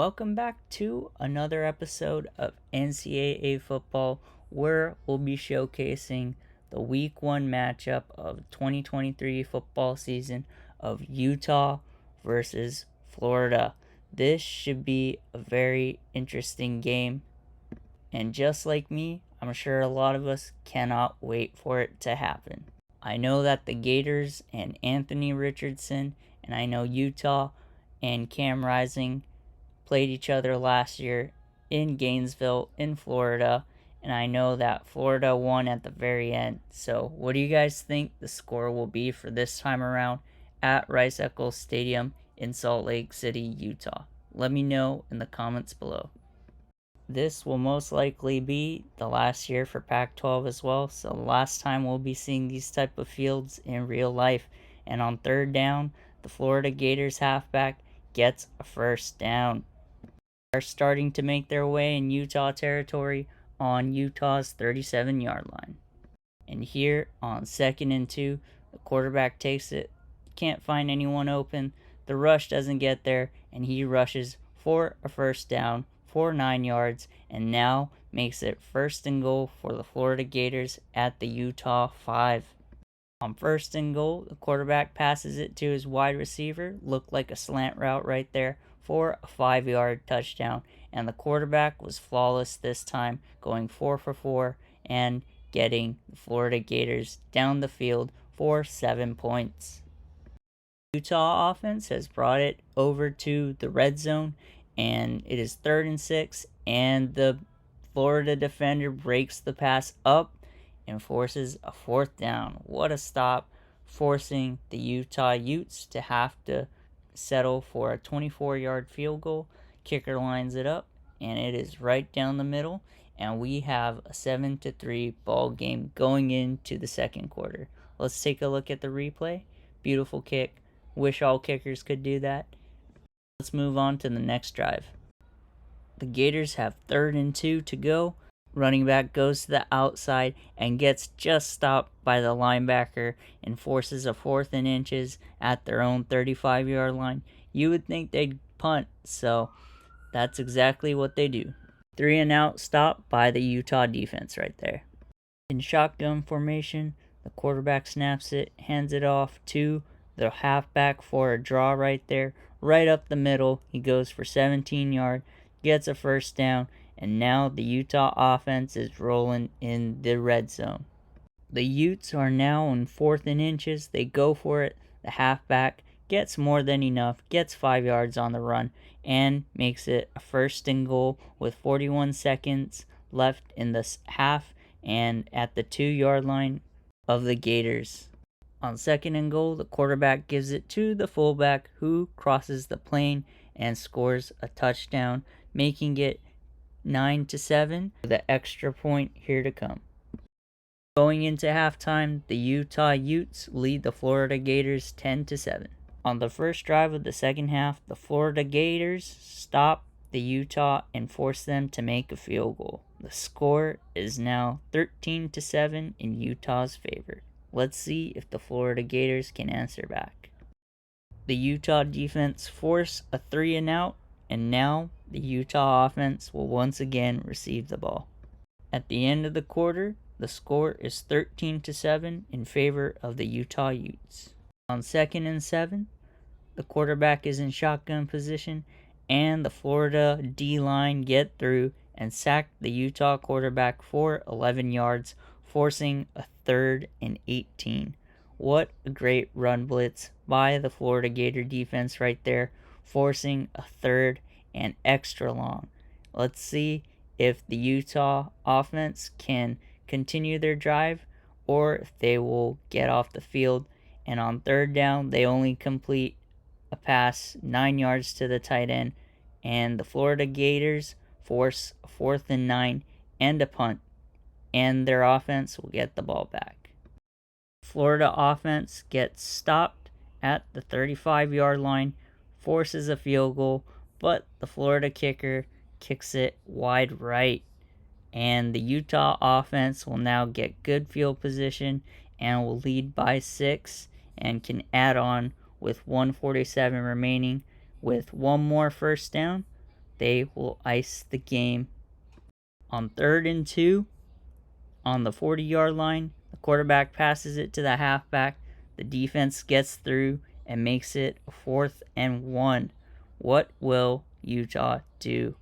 Welcome back to another episode of NCAA football, where we'll be showcasing the week 1 matchup of 2023 football season of Utah versus Florida. This should be a very interesting game, and just like me, I'm sure a lot of us cannot wait for it to happen. I know that the Gators and Anthony Richardson, and I know Utah and Cam Rising played each other last year in Gainesville, in Florida, and I know that Florida won at the very end. So, what do you guys think the score will be for this time around at Rice-Eccles Stadium in Salt Lake City, Utah? Let me know in the comments below. This will most likely be the last year for Pac-12 as well, so the last time we'll be seeing these type of fields in real life. And on third down, the Florida Gators halfback gets a first down. Are starting to make their way in Utah territory on Utah's 37-yard line. And here on 2nd and 2, the quarterback takes it, can't find anyone open, the rush doesn't get there, and he rushes for a first down for 9 yards, and now makes it 1st and goal for the Florida Gators at the Utah 5. On 1st and goal, the quarterback passes it to his wide receiver, looked like a slant route right there, for a 5-yard touchdown, and the quarterback was flawless this time, going 4 for 4 and getting the Florida Gators down the field for 7 points. Utah offense has brought it over to the red zone, and it is 3rd and 6, and the Florida defender breaks the pass up and forces a 4th down. What a stop, forcing the Utah Utes to have to settle for a 24-yard field goal. Kicker lines it up, and it is right down the middle, and we have a 7-3 ball game going into the second quarter. Let's take a look at the replay. Beautiful kick. Wish all kickers could do that. Let's move on to the next drive. The Gators have 3rd and 2 to go. Running back goes to the outside and gets just stopped by the linebacker and forces a 4th and inches at their own 35-yard line. You would think they'd punt, so that's exactly what they do. 3 and out stop by the Utah defense right there. In shotgun formation, the quarterback snaps it, hands it off to the halfback for a draw right there, right up the middle. He goes for 17 yards, gets a first down, and now the Utah offense is rolling in the red zone. The Utes are now on 4th and inches. They go for it. The halfback gets more than enough, gets 5 yards on the run, and makes it a 1st and goal with 41 seconds left in the half and at the 2-yard line of the Gators. On 2nd and goal, the quarterback gives it to the fullback, who crosses the plane and scores a touchdown, making it 9-7 with an extra point here to come. Going into halftime, the Utah Utes lead the Florida Gators 10-7. On the first drive of the second half, the Florida Gators stop the Utah and force them to make a field goal. The score is now 13-7 in Utah's favor. Let's see if the Florida Gators can answer back. The Utah defense force a 3 and out, and now the Utah offense will once again receive the ball. At the end of the quarter, the score is 13-7 in favor of the Utah Utes. On 2nd and 7, the quarterback is in shotgun position, and the Florida D-line get through and sack the Utah quarterback for 11 yards, forcing a 3rd and 18. What a great run blitz by the Florida Gator defense right there, forcing a 3rd and extra long. Let's see if the Utah offense can continue their drive or if they will get off the field. And on 3rd down, they only complete a pass 9 yards to the tight end, and the Florida Gators force a 4th and 9 and a punt, and their offense will get the ball back. Florida offense gets stopped at the 35-yard line, forces a field goal, but the Florida kicker kicks it wide right, and the Utah offense will now get good field position and will lead by 6 and can add on with 1:47 remaining with one more first down. they will ice the game. On 3rd and 2, on the 40-yard line, the quarterback passes it to the halfback. The defense gets through and makes it 4th and 1. What will Utah do?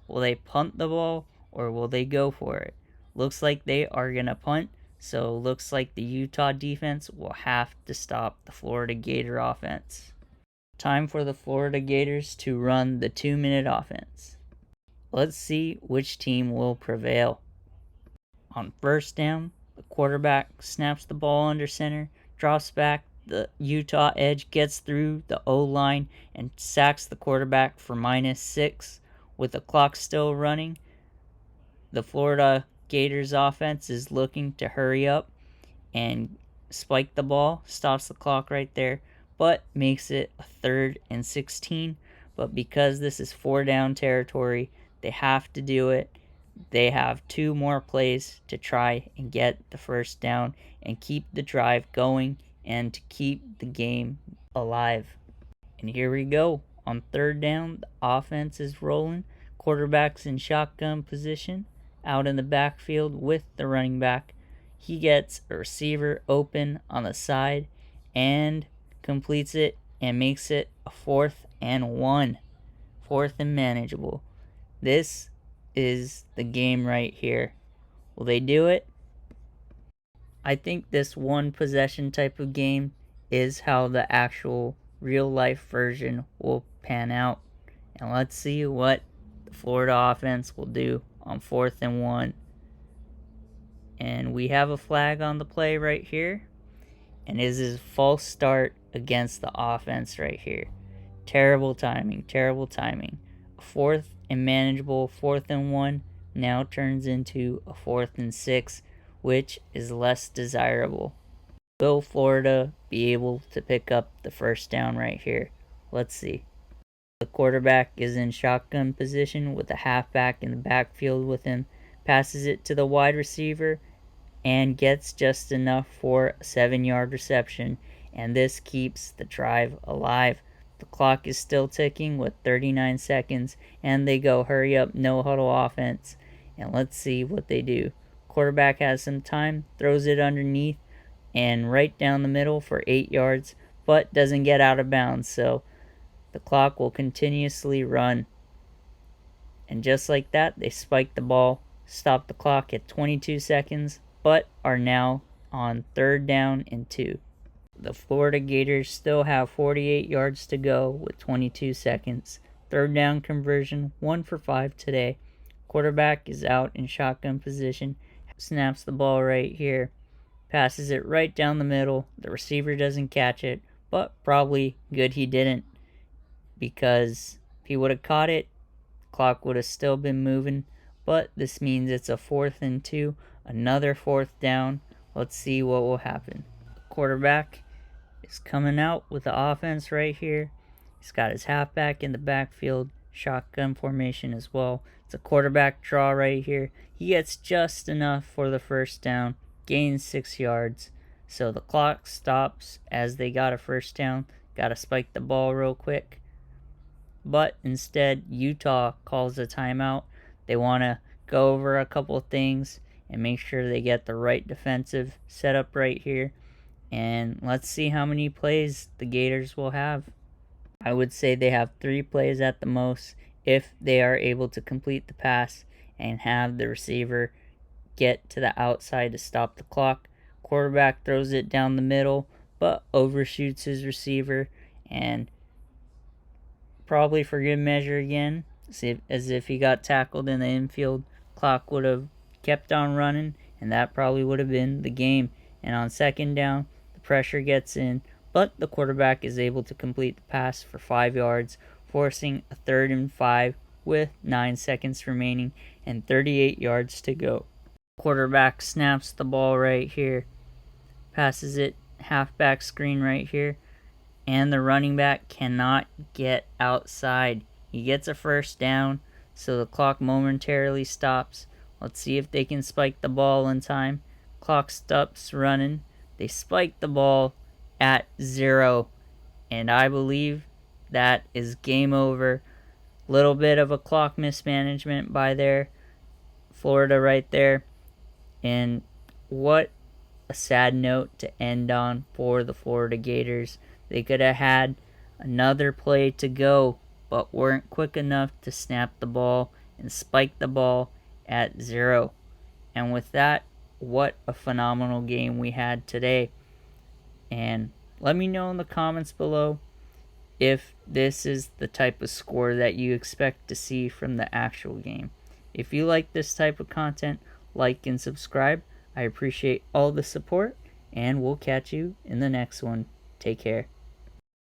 Will they punt the ball or will they go for it? Looks like they are going to punt, so looks like the Utah defense will have to stop the Florida Gator offense. Time for the Florida Gators to run the 2-minute offense. Let's see which team will prevail. On 1st down, the quarterback snaps the ball under center, drops back, the Utah edge gets through the O-line and sacks the quarterback for -6. With the clock still running, the Florida Gators offense is looking to hurry up and spike the ball, stops the clock right there, but makes it a 3rd and 16. But because this is 4-down territory, they have to do it. They have 2 more plays to try and get the 1st down and keep the drive going and to keep the game alive. And here we go. On 3rd down, the offense is rolling. Quarterback's in shotgun position out in the backfield with the running back. He gets a receiver open on the side and completes it and makes it a 4th and 1. 4th and manageable. This is the game right here. Will they do it? I think this one possession type of game is how the actual real life version will pan out. And let's see what the Florida offense will do on 4th and 1. And we have a flag on the play right here. And this is a false start against the offense right here. Terrible timing, terrible timing. A 4th and manageable 4th and 1 now turns into a 4th and 6, which is less desirable. Will Florida be able to pick up the 1st down right here? Let's see. The quarterback is in shotgun position with the halfback in the backfield with him, passes it to the wide receiver, and gets just enough for a 7-yard reception, and this keeps the drive alive. The clock is still ticking with 39 seconds, and they go hurry up, no huddle offense. And let's see what they do. Quarterback has some time, throws it underneath and right down the middle for 8 yards, but doesn't get out of bounds, so the clock will continuously run. And just like that, they spike the ball, stop the clock at 22 seconds, but are now on 3rd down and 2. The Florida Gators still have 48 yards to go with 22 seconds. 3rd down conversion, 1 for 5 today. Quarterback is out in shotgun position, snaps the ball right here, passes it right down the middle. The receiver doesn't catch it, but probably good he didn't, because if he would have caught it, clock would have still been moving. But this means it's a 4th and 2, another 4th down. Let's see what will happen. Quarterback is coming out with the offense right here. He's got his halfback in the backfield, shotgun formation as well. It's a quarterback draw right here. He gets just enough for the 1st down, gains 6 yards. So the clock stops as they got a 1st down. Got to spike the ball real quick. But instead, Utah calls a timeout. They want to go over a couple of things and make sure they get the right defensive setup right here. And let's see how many plays the Gators will have. I would say they have 3 plays at the most if they are able to complete the pass and have the receiver get to the outside to stop the clock. Quarterback throws it down the middle, but overshoots his receiver, and probably for good measure again, as if he got tackled in the infield. Clock would have kept on running, and that probably would have been the game. And on 2nd down, the pressure gets in, but the quarterback is able to complete the pass for 5 yards, forcing a 3rd and 5 with 9 seconds remaining and 38 yards to go. Quarterback snaps the ball right here, passes it halfback screen right here, and the running back cannot get outside. He gets a 1st down, so the clock momentarily stops. Let's see if they can spike the ball in time. Clock stops running. They spike the ball at 0, and I believe that is game over. Little bit of a clock mismanagement by Florida right there. And what a sad note to end on for the Florida Gators. They could have had another play to go, but weren't quick enough to snap the ball and spike the ball at 0. And with that, what a phenomenal game we had today. And let me know in the comments below if this is the type of score that you expect to see from the actual game. If you like this type of content, like and subscribe. I appreciate all the support, and we'll catch you in the next one. Take care.